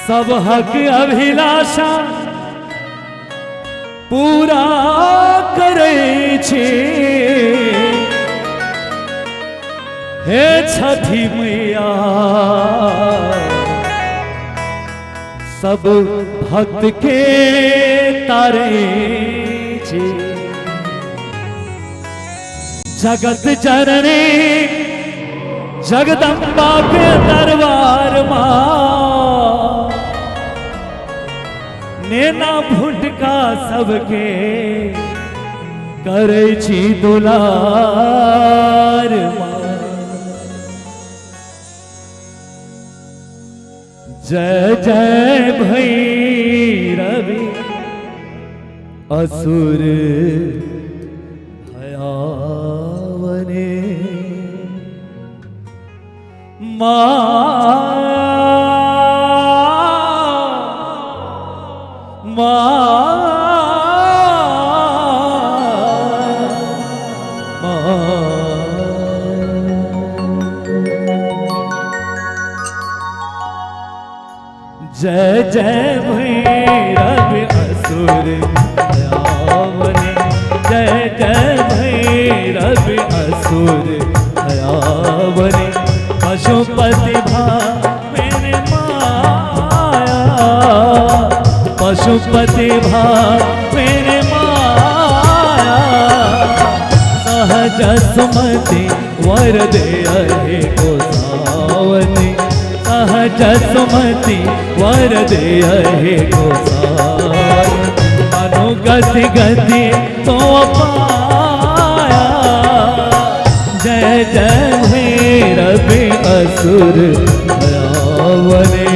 सब हक अभिलाषा पूरा करे छे हे छठी मैया सब भक्त के तारे छे जगत जननी जगदम्बा के दरबार मां नेना भुटका सबके करे छी दुलार मां। जय जय भैरवी असुर भयावने जय जय भैरव असुर भयावने जय जय भैरव असुर भयावने पशुपति भा मेरे माया पशुपति भा मेरे माया सहज सुमति वर दे हे गोसावनी सहज सुमति वर दे हे गोसावनी अनुगति गति तो पाया जय जय भैरव असुर भयावने।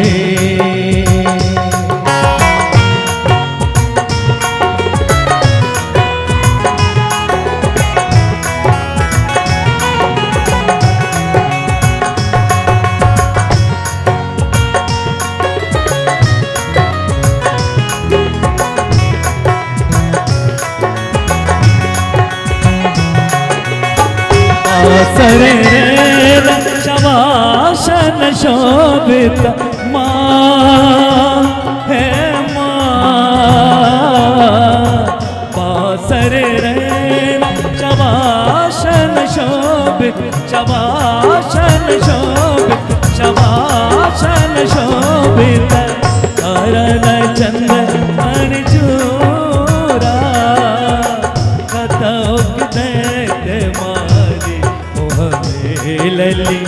सरे शवासन शोभित मां है मां पासरे शवासन शोभित शवासन शोभित शवासन शोभित करण चंद्र मणिचूरा कतौक दैत्य मारी लली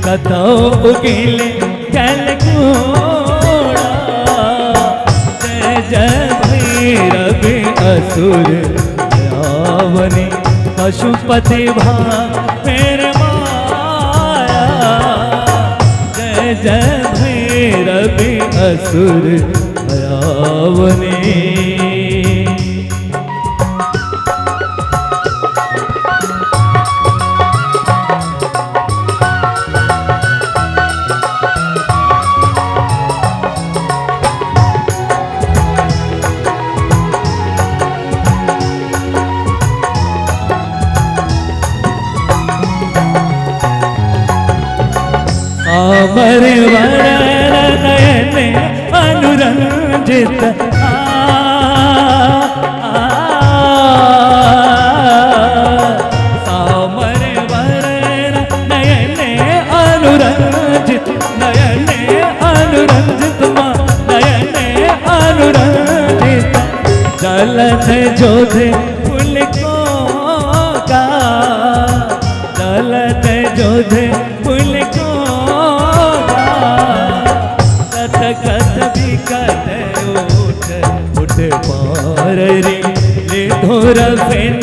कतौ उगिले कलकूड़ा जय जय भैरव असुर भयावने पशुपति भा मेरे माया जय जय भैरव असुर भयावने। अमर वरण नयन अनुरंजित सामर वरण नयन अनुरंजित नयन अनुरंजित नयन अनुरंजित जलन जोधे फूल को का जलन जोधे फूल को कथ भी कथ उठ उठ पार रे धुर फेन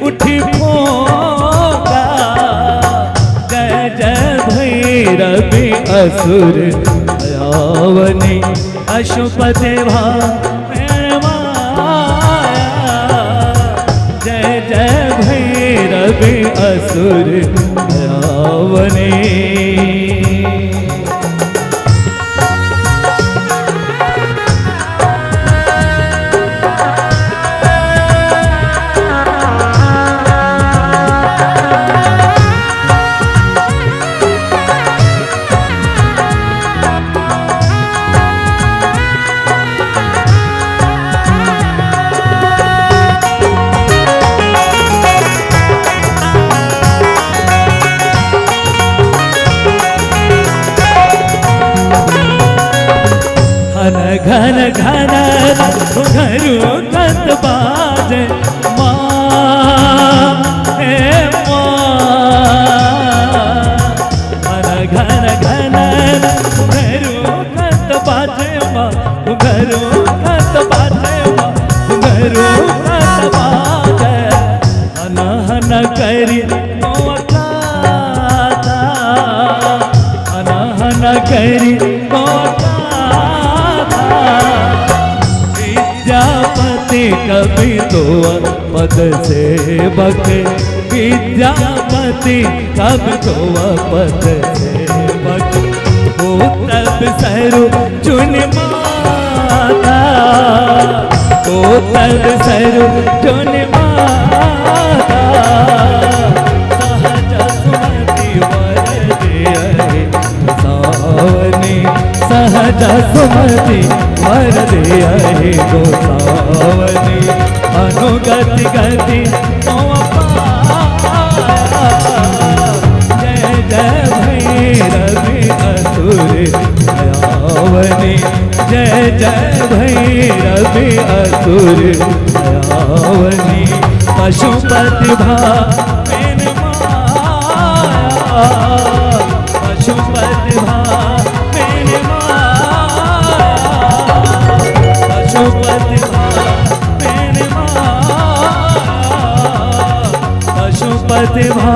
उठी फोका, जय जय भैरवी असुर आवनी, पशुपति भामेन माया, जय जय भैरवी असुर आवनी। घन घन घरू कत बाज माँ हे माँ, घन घन घरू कत बाज माँ, घरू कत बाज माँ, घरू कत बाज, हन हन करी मोकाता, हन हन करी विद्यापति कवि तो पद सेवक, विद्यापति कवि तो पद सेवक, हो तब सरु चुन माता, हो तब सरु चुन माता, सहज सुमति वर दियहि सावनी, सहज सुमति वर दियहि गोसावनी, अनुगति गति जय जय भैरवी असुर आवनी, जय जय भैरवी असुर आवनी, पशुपति भामेन माया, पशुपति भामेन माया, पशुपति भामेन माया, पशुपति भा